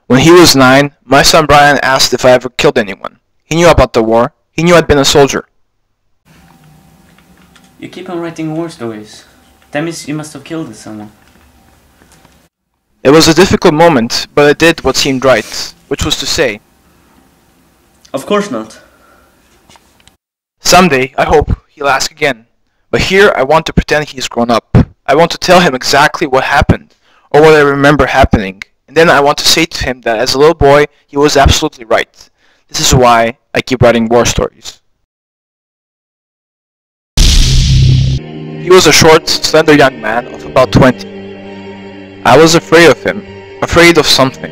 When he was 9, my son Brian asked if I ever killed anyone. He knew about the war. He knew I'd been a soldier. You keep on writing war stories. That means you must have killed someone. It was a difficult moment, but I did what seemed right, which was to say, Of course not. someday, I hope, he'll ask again. But here I want to pretend he's grown up. I want to tell him exactly what happened, or what I remember happening, and then I want to say to him that as a little boy, he was absolutely right. This is why I keep writing war stories. He was a short, slender young man of about 20. I was afraid of him, afraid of something,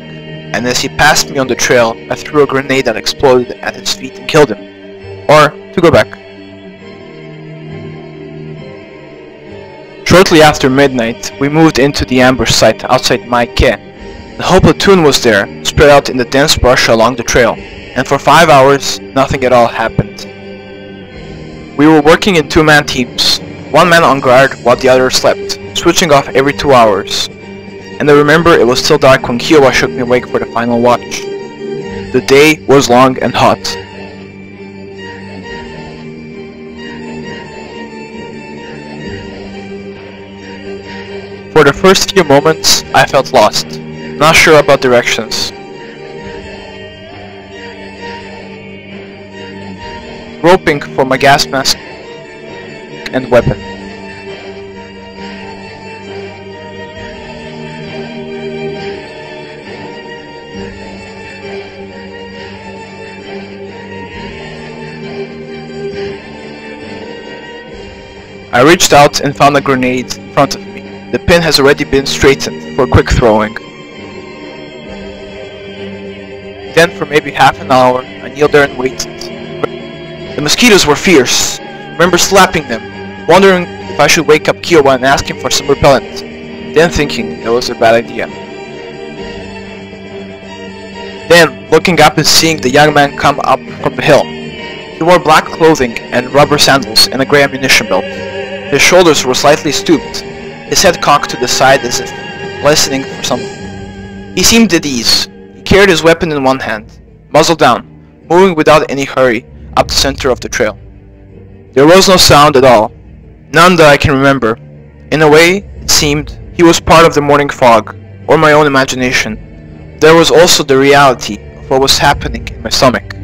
and as he passed me on the trail, I threw a grenade that exploded at his feet and killed him. Or, to go back. Shortly after midnight, we moved into the ambush site outside my ke. The whole platoon was there, spread out in the dense brush along the trail, and for 5 hours, nothing at all happened. We were working in 2-man teams, one man on guard while the other slept, switching off every 2 hours. And I remember it was still dark when Kiowa shook me awake for the final watch. The day was long and hot. For the first few moments, I felt lost, not sure about directions. Groping for my gas mask and weapon. I reached out and found a grenade in front of me. The pin has already been straightened for quick throwing. Then for maybe half an hour, I kneeled there and waited. The mosquitoes were fierce. I remember slapping them, wondering if I should wake up Kiowa and ask him for some repellent, then thinking it was a bad idea. Then, looking up and seeing the young man come up from the hill. He wore black clothing and rubber sandals and a grey ammunition belt. His shoulders were slightly stooped, his head cocked to the side as if listening for something. He seemed at ease. He carried his weapon in one hand, muzzle down, moving without any hurry up the center of the trail. There was no sound at all, none that I can remember. In a way, it seemed he was part of the morning fog, or my own imagination. There was also the reality of what was happening in my stomach.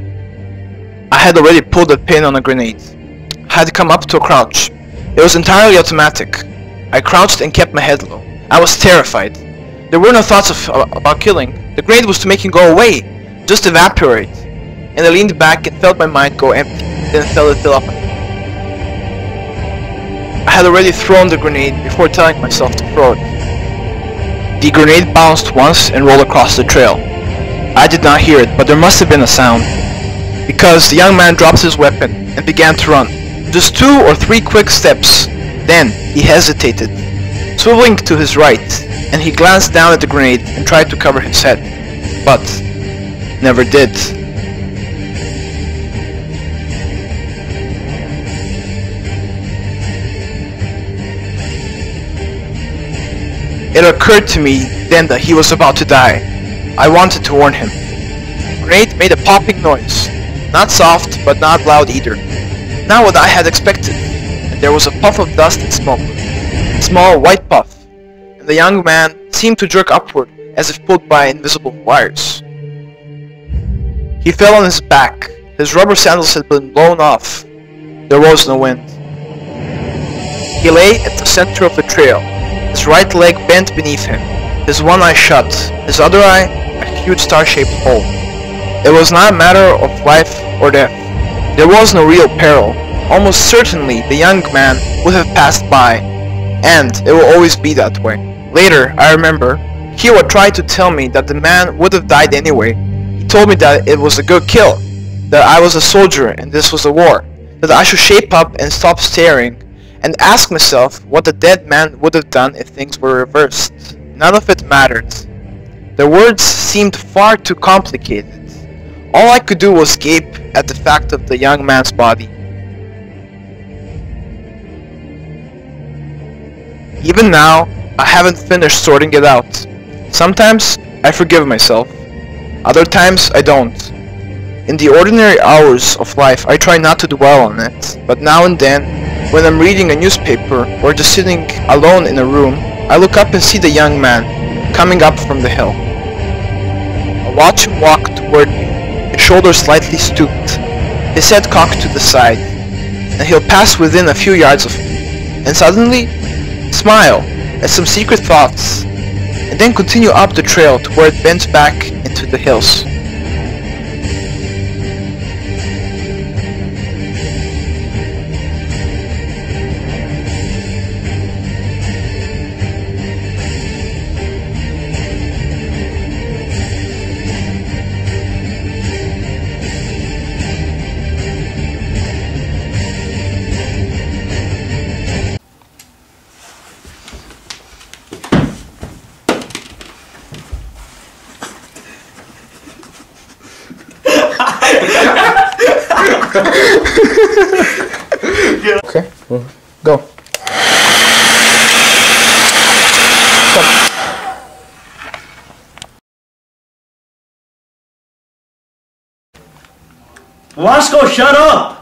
I had already pulled the pin on a grenade. I had come up to a crouch. It was entirely automatic. I crouched and kept my head low. I was terrified. There were no thoughts about killing. The grenade was to make him go away, just evaporate. And I leaned back and felt my mind go empty, then felt it fill up. I had already thrown the grenade before telling myself to throw it. The grenade bounced once and rolled across the trail. I did not hear it, but there must have been a sound. Because the young man dropped his weapon and began to run. Just 2 or 3 quick steps. Then he hesitated, swiveling to his right, and he glanced down at the grenade and tried to cover his head, but never did. It occurred to me then that he was about to die. I wanted to warn him. The grenade made a popping noise, not soft but not loud either. Not what I had expected, and there was a puff of dust and smoke, a small white puff, and the young man seemed to jerk upward as if pulled by invisible wires. He fell on his back. His rubber sandals had been blown off. There was no wind. He lay at the center of the trail, his right leg bent beneath him, his one eye shut, his other eye a huge star-shaped hole. It was not a matter of life or death. There was no real peril. Almost certainly the young man would have passed by, and it will always be that way. Later, I remember, Kiowa tried to tell me that the man would have died anyway. He told me that it was a good kill, that I was a soldier and this was a war, that I should shape up and stop staring, and ask myself what the dead man would have done if things were reversed. None of it mattered. The words seemed far too complicated. All I could do was gape at the fact of the young man's body. Even now, I haven't finished sorting it out. Sometimes, I forgive myself. Other times, I don't. In the ordinary hours of life, I try not to dwell on it, but now and then, when I'm reading a newspaper or just sitting alone in a room, I look up and see the young man coming up from the hill. I watch him walk toward me, his shoulders slightly stooped, his head cocked to the side, and he'll pass within a few yards of me, and suddenly smile at some secret thoughts, and then continue up the trail to where it bends back into the hills. Okay, well, go. Stop. Wasco, shut up!